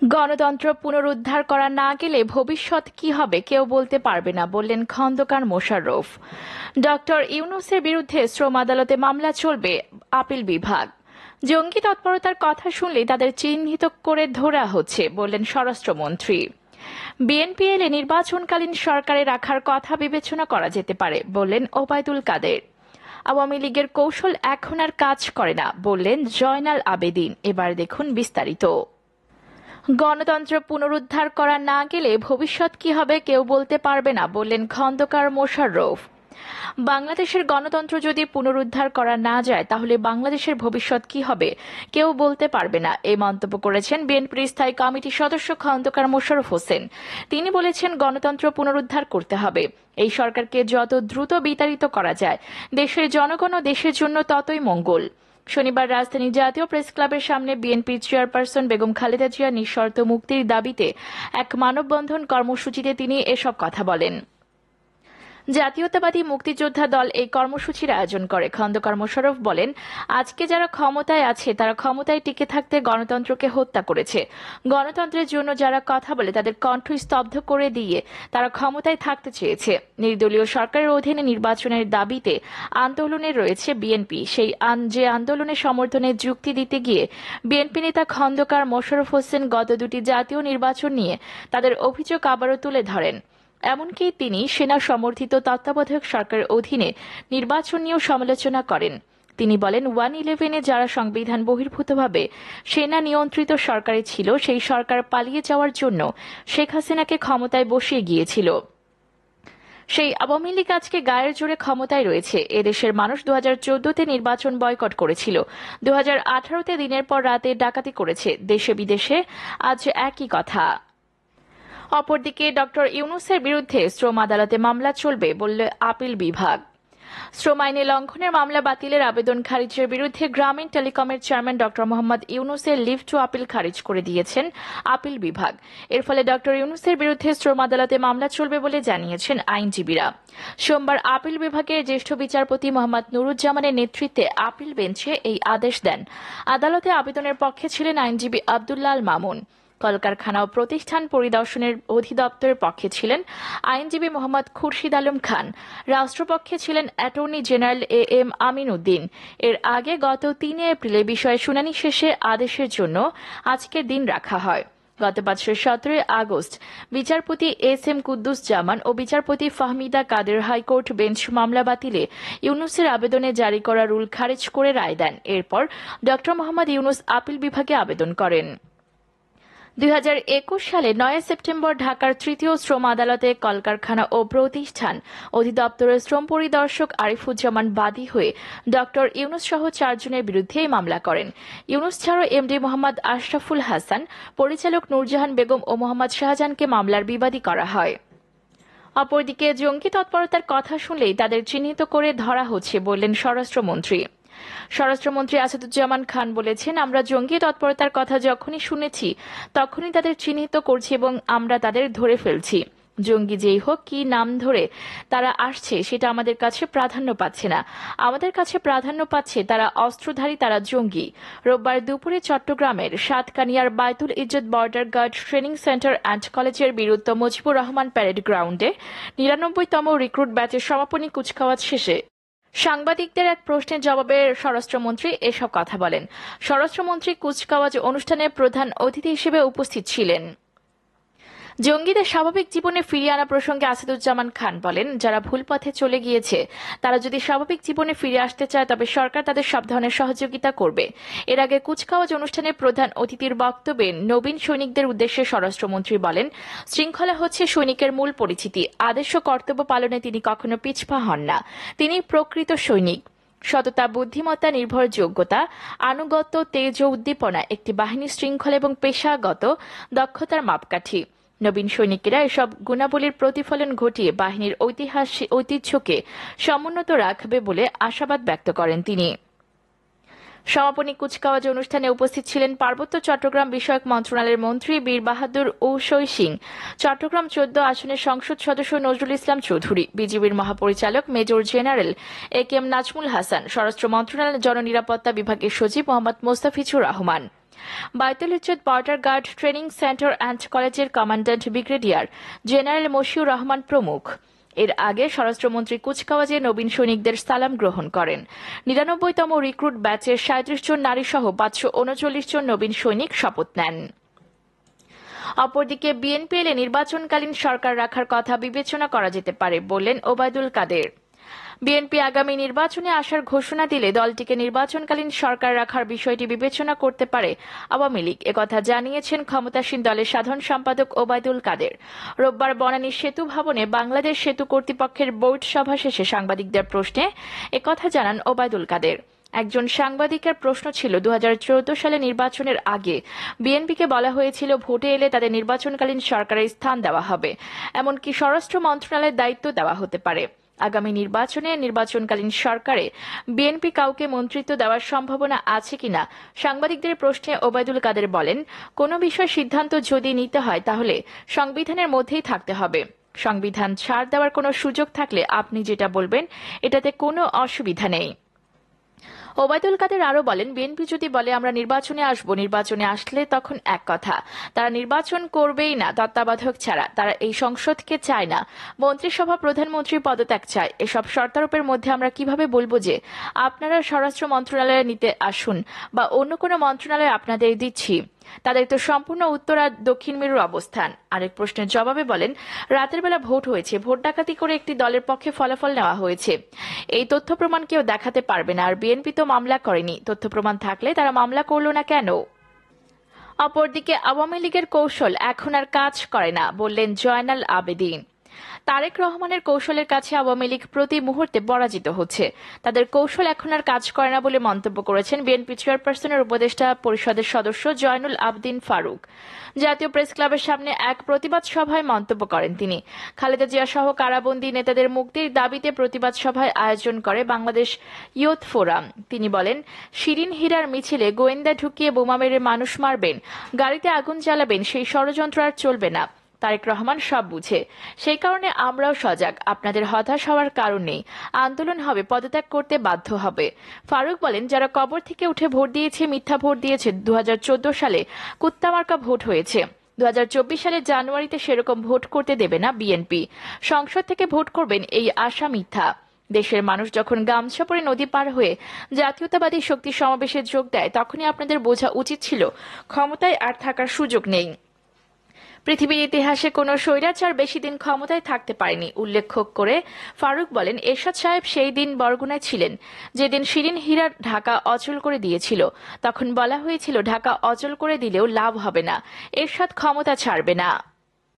গণতন্ত্র পুনরুদ্ধার করা না গেলে ভবিষ্যৎ কি হবে কেউ বলতে পারবে না, বললেন খন্দকার মোশাররফ। ডক্টর ইউনূসের বিরুদ্ধে শ্রম আদালতে মামলা চলবে, আপিল বিভাগ। জঙ্গি তৎপরতার কথা শুনলেই তাদের চিহ্নিত করে ধরা হচ্ছে, বললেন স্বরাষ্ট্রমন্ত্রী। বিএনপি এলে নির্বাচনকালীন সরকারে রাখার কথা বিবেচনা করা যেতে পারে, বললেন ওবায়দুল কাদের। আওয়ামী লীগের কৌশল এখন আর কাজ করে না, বললেন জয়নাল আবেদিন। এবার দেখুন বিস্তারিত। গণতন্ত্র পুনরুদ্ধার করা না গেলে ভবিষ্যৎ কি হবে কেউ বলতে পারবে না, বললেন খন্দকার মোশাররফ। বাংলাদেশের গণতন্ত্র যদি পুনরুদ্ধার করা না যায় তাহলে বাংলাদেশের ভবিষ্যৎ কি হবে কেউ বলতে পারবে না, এই মন্তব্য করেছেন বিএনপির স্থায়ী কমিটির সদস্য খন্দকার মোশাররফ হোসেন। তিনি বলেছেন, গণতন্ত্র পুনরুদ্ধার করতে হবে। এই সরকারকে যত দ্রুত বিতাড়িত করা যায় দেশের জনগণ ও দেশের জন্য ততই মঙ্গল। শনিবার রাজধানীর জাতীয় প্রেস ক্লাবের সামনে বিএনপির চেয়ারপারসন বেগম খালেদা জিয়া নিঃশর্ত মুক্তির দাবিতে এক মানববন্ধন কর্মসূচিতে তিনি এসব কথা বলেন। জাতীয়তাবাদী মুক্তিযোদ্ধা দল এই কর্মসূচির আয়োজন করে। খন্দকার মোশাররফ বলেন, আজকে যারা ক্ষমতায় আছে তারা ক্ষমতায় টিকে থাকতে গণতন্ত্রকে হত্যা করেছে। গণতন্ত্রের জন্য যারা কথা বলে তাদের কণ্ঠ স্তব্ধ করে দিয়ে তারা ক্ষমতায় থাকতে চেয়েছে। নির্দলীয় সরকারের অধীনে নির্বাচনের দাবিতে আন্দোলনে রয়েছে বিএনপি। সেই আন্দোলনের সমর্থনে যুক্তি দিতে গিয়ে বিএনপি নেতা খন্দকার মোশাররফ হোসেন গত দুটি জাতীয় নির্বাচন নিয়ে তাদের অভিযোগ আবারও তুলে ধরেন। এমনকি তিনি সেনা সমর্থিত তত্ত্বাবধায়ক সরকারের অধীনে নির্বাচন নিয়েও সমালোচনা করেন। তিনি বলেন, 1-11-এ যারা সংবিধান বহির্ভূতভাবে সেনা নিয়ন্ত্রিত সরকারে ছিল সেই সরকার পালিয়ে যাওয়ার জন্য শেখ হাসিনাকে ক্ষমতায় বসিয়ে গিয়েছিল। সেই আওয়ামী লীগ আজকে গায়ের জোরে ক্ষমতায় রয়েছে। এদেশের মানুষ 2014-তে নির্বাচন বয়কট করেছিল, 2018-তে দিনের পর রাতে ডাকাতি করেছে। দেশে বিদেশে আজ একই কথা। অপরদিকে ডক্টর ইউনূসের বিরুদ্ধে শ্রম আদালতে মামলা চলবে, বলল আপিল বিভাগ। শ্রম আইনে লঙ্ঘনের মামলা বাতিলের আবেদন খারিজের বিরুদ্ধে গ্রামীণ টেলিকমের চেয়ারম্যান ডক্টর মোহাম্মদ ইউনূসের লিভ টু আপিল খারিজ করে দিয়েছেন আপিল বিভাগ। এর ফলে ডক্টর ইউনূসের বিরুদ্ধে শ্রম আদালতে মামলা চলবে বলে জানিয়েছেন আইনজীবীরা। সোমবার আপিল বিভাগের জ্যেষ্ঠ বিচারপতি মোহাম্মদ নুরুজ্জামানের নেতৃত্বে আপিল বেঞ্চে এই আদেশ দেন। আদালতে আবেদনের পক্ষে ছিলেন আইনজীবী আব্দুল্লাহ আল মামুন। কলকারখানা ও প্রতিষ্ঠান পরিদর্শনের অধিদপ্তরের পক্ষে ছিলেন আইনজীবী মোহাম্মদ খুরশিদ আলম খান। রাষ্ট্রপক্ষে ছিলেন attorney general M Amin Uddin. এর আগে গত 3 এপ্রিল বিষয়ে শুনানি শেষে আদেশের জন্য আজকের দিন রাখা হয়। গত বছরের 17 আগস্ট বিচারপতি এম কুদ্দুস জামান ও বিচারপতি ফাহমিদা কাদের হাইকোর্ট বেঞ্চ মামলা বাতিলে ইউনূসের আবেদনে জারি করা রুল খারিজ করে রায় দেন। এরপর ডক্টর মোহাম্মদ ইউনূস আপিল বিভাগে আবেদন করেন। 2021 সালে 9 সেপ্টেম্বর ঢাকার তৃতীয় শ্রম আদালতে কলকারখানা ও প্রতিষ্ঠান অধিদপ্তরের শ্রম পরিদর্শক আরিফুজ্জামান বাদী হয়ে ডক্টর ইউনূস সহ 4 জনের বিরুদ্ধে এই মামলা করেন। ইউনূস ছাড়াও এমডি মোহাম্মদ আশরাফুল হাসান, পরিচালক নূরজাহান বেগম ও মোহাম্মদ শাহজাহানকে মামলার বিবাদী করা হয়। অপরদিকে জঙ্গি তৎপরতার কথা শুনলেই তাদের চিহ্নিত করে ধরা হচ্ছে, বললেন স্বরাষ্ট্রমন্ত্রী। স্বরাষ্ট্রমন্ত্রী আসাদুজ্জামান খান বলেছেন, আমরা জঙ্গি তৎপরতার কথা যখনই শুনেছি তখনই তাদের চিহ্নিত করছি এবং আমরা তাদের ধরে ফেলছি। জঙ্গি যেই হোক, কি নাম ধরে তারা আসছে সেটা আমাদের কাছে প্রাধান্য পাচ্ছে না। আমাদের কাছে প্রাধান্য পাচ্ছে তারা অস্ত্রধারী, তারা জঙ্গি। রোববার দুপুরে চট্টগ্রামের সাতকানিয়ার Baitul Izzat border guard training centre and কলেজের বীরত্ব মুজিবুর রহমান প্যারেড গ্রাউন্ডে 99তম রিক্রুট ব্যাচের সমাপনী কুচকাওয়াজ শেষে সাংবাদিকদের এক প্রশ্নের জবাবে স্বরাষ্ট্রমন্ত্রী এসব কথা বলেন। স্বরাষ্ট্রমন্ত্রী কুচকাওয়াজ অনুষ্ঠানে প্রধান অতিথি হিসেবে উপস্থিত ছিলেন। জঙ্গিদের স্বাভাবিক জীবনে ফিরিয়ে আনা প্রসঙ্গে আসাদুজ্জামান খান বলেন, যারা ভুল পথে চলে গিয়েছে তারা যদি স্বাভাবিক জীবনে ফিরে আসতে চায় তবে সরকার তাদের সব ধরনের সহযোগিতা করবে। এর আগে কুচকাওয়াজ অনুষ্ঠানে প্রধান অতিথির বক্তব্যে নবীন সৈনিকদের উদ্দেশ্যে স্বরাষ্ট্রমন্ত্রী বলেন, শৃঙ্খলা হচ্ছে সৈনিকের মূল পরিচিতি। আদেশ ও কর্তব্য পালনে তিনি কখনো পিছপা হন না। তিনি প্রকৃত সৈনিক। সততা, বুদ্ধিমত্তা, নির্ভরযোগ্যতা, আনুগত্য, তেজ ও উদ্দীপনা একটি বাহিনীর শৃঙ্খলা এবং পেশাগত দক্ষতার মাপকাঠি। নবীন সৈনিকেরা এসব গুণাবলীর প্রতিফলন ঘটিয়ে বাহিনীর ঐতিহ্যকে সমুন্নত রাখবে বলে আশাবাদ ব্যক্ত করেন তিনি। সমাপনী কুচকাওয়াজ অনুষ্ঠানে উপস্থিত ছিলেন পার্বত্য চট্টগ্রাম বিষয়ক মন্ত্রণালয়ের মন্ত্রী বীর বাহাদুর ঔসই সিং, চট্টগ্রাম 14 আসনের সংসদ সদস্য নজরুল ইসলাম চৌধুরী, বিজিবির মহাপরিচালক major general M Nazmul Hasan, স্বরাষ্ট্র মন্ত্রণালয়ের জননিরাপত্তা বিভাগের সচিব Mohammad Mostafizur Rahman. Baitul Izzat border guard training centre and কলেজের commandant brigadier general Mashiur Rahman প্রমুখ। এর আগে স্বরাষ্ট্রমন্ত্রী কুচকাওয়াজে নবীন সৈনিকদের সালাম গ্রহণ করেন। ৯৯তম রিক্রুট ব্যাচের ৩৭ জন নারী সহ ৫৩৯ জন নবীন সৈনিক শপথ নেন। অপরদিকে বিএনপি এলে নির্বাচনকালীন সরকার রাখার কথা বিবেচনা করা যেতে পারে বললেন ওবায়দুল কাদের। বিএনপি আগামী নির্বাচনে আসার ঘোষণা দিলে দলটিকে নির্বাচনকালীন সরকার রাখার বিষয়টি বিবেচনা করতে পারে আওয়ামী লীগ, একথা জানিয়েছেন ক্ষমতাসীন দলের সাধারণ সম্পাদক ওবায়দুল কাদের। রোববার বনানী সেতু ভবনে বাংলাদেশ সেতু কর্তৃপক্ষের বোর্ড সভা শেষে সাংবাদিকদের প্রশ্নে একথা জানান ওবায়দুল কাদের। একজন সাংবাদিকের প্রশ্ন ছিল, ২০১৪ সালে নির্বাচনের আগে বিএনপিকে বলা হয়েছিল ভোটে এলে তাদের নির্বাচনকালীন সরকারের স্থান দেওয়া হবে, এমনকি স্বরাষ্ট্র মন্ত্রণালয়ের দায়িত্ব দেওয়া হতে পারে। আগামী নির্বাচনে নির্বাচনকালীন সরকারে বিএনপি কাউকে মন্ত্রিত্ব দেওয়ার সম্ভাবনা আছে কিনা সাংবাদিকদের প্রশ্নে ওবায়দুল কাদের বলেন, কোনো বিষয় সিদ্ধান্ত যদি নিতে হয় তাহলে সংবিধানের মধ্যেই থাকতে হবে। সংবিধান ছাড় দেওয়ার কোনো সুযোগ থাকলে আপনি যেটা বলবেন এটাতে কোনো অসুবিধা নেই। ওবায়দুল কাদের আরও বলেন, বিএনপি যদি বলে আমরা নির্বাচনে আসব, নির্বাচনে আসলে তখন এক কথা, তারা নির্বাচন করবেই না তত্ত্বাবধায়ক ছাড়া। তারা এই সংসদকে চায় না, মন্ত্রিসভা প্রধানমন্ত্রীর পদত্যাগ চায়। এসব শর্তারোপের মধ্যে আমরা কিভাবে বলবো যে আপনারা স্বরাষ্ট্র মন্ত্রণালয়ে নিতে আসুন বা অন্য কোনো মন্ত্রণালয়ে আপনাদের দিচ্ছি? তাদের তো সম্পূর্ণ উত্তর আর দক্ষিণ মেরুর অবস্থান। আরেক প্রশ্নের জবাবে বলেন, রাতের বেলা ভোট হয়েছে, ভোট ডাকাতি করে একটি দলের পক্ষে ফলাফল নেওয়া হয়েছে, এই তথ্য প্রমাণ কেউ দেখাতে পারবে না। আর বিএনপি তো মামলা করেনি, তথ্য প্রমাণ থাকলে তারা মামলা করল না কেন? অপরদিকে আওয়ামী লীগের কৌশল এখন আর কাজ করে না বললেন জয়নাল আবেদীন। তারেক রহমানের কৌশলের কাছে আওয়ামী লীগ প্রতি মুহূর্তে পরাজিত হচ্ছে, তাদের কৌশল এখন আর কাজ করে না বলে মন্তব্য করেছেন বিএনপি চেয়ারপারসনের উপদেষ্টা পরিষদের সদস্য জয়নুল আবেদীন ফারুক। জাতীয় প্রেস ক্লাবের সামনে এক প্রতিবাদ সভায় মন্তব্য করেন তিনি। খালেদা জিয়া সহ কারাবন্দী নেতাদের মুক্তির দাবিতে প্রতিবাদ সভায় আয়োজন করে বাংলাদেশ ইয়ুথ ফোরাম। তিনি বলেন, শিরিন হীরার মিছিলে গোয়েন্দা ঢুকিয়ে বোমা মেরে মানুষ মারবেন, গাড়িতে আগুন জ্বালাবেন, সেই ষড়যন্ত্র আর চলবে না। তারেক রহমান সব বুঝে, সেই কারণে আমরাও সজাগ, আপনাদের হতাশ হওয়ার কারণ নেই, আন্দোলন হবে, পদত্যাগ করতে বাধ্য হবে। ফারুক বলেন, যারা কবর থেকে উঠে ভোট দিয়েছে, মিথ্যা ভোট দিয়েছে, ২০১৪ সালে কুত্তামার্কা ভোট হয়েছে, ২০২৪ সালের জানুয়ারিতে সেরকম ভোট করতে দেবে না বিএনপি। সংসদ থেকে ভোট করবেন এই আশা মিথ্যা। দেশের মানুষ যখন গামছা পরে নদী পার হয়ে জাতীয়তাবাদী শক্তি সমাবেশে যোগ দেয়, তখনই আপনাদের বোঝা উচিত ছিল ক্ষমতায় আর থাকার সুযোগ নেই। পৃথিবীর ইতিহাসে কোনো স্বৈরাচার বেশি দিন ক্ষমতায় থাকতে পারেনি উল্লেখ করে ফারুক বলেন, এরশাদ সাহেব সেই দিন বরগুনায় ছিলেন যেদিন শিরিন হীরা ঢাকা অচল করে দিয়েছিল। তখন বলা হয়েছিল ঢাকা অচল করে দিলেও লাভ হবে না, এরশাদ ক্ষমতা ছাড়বে না।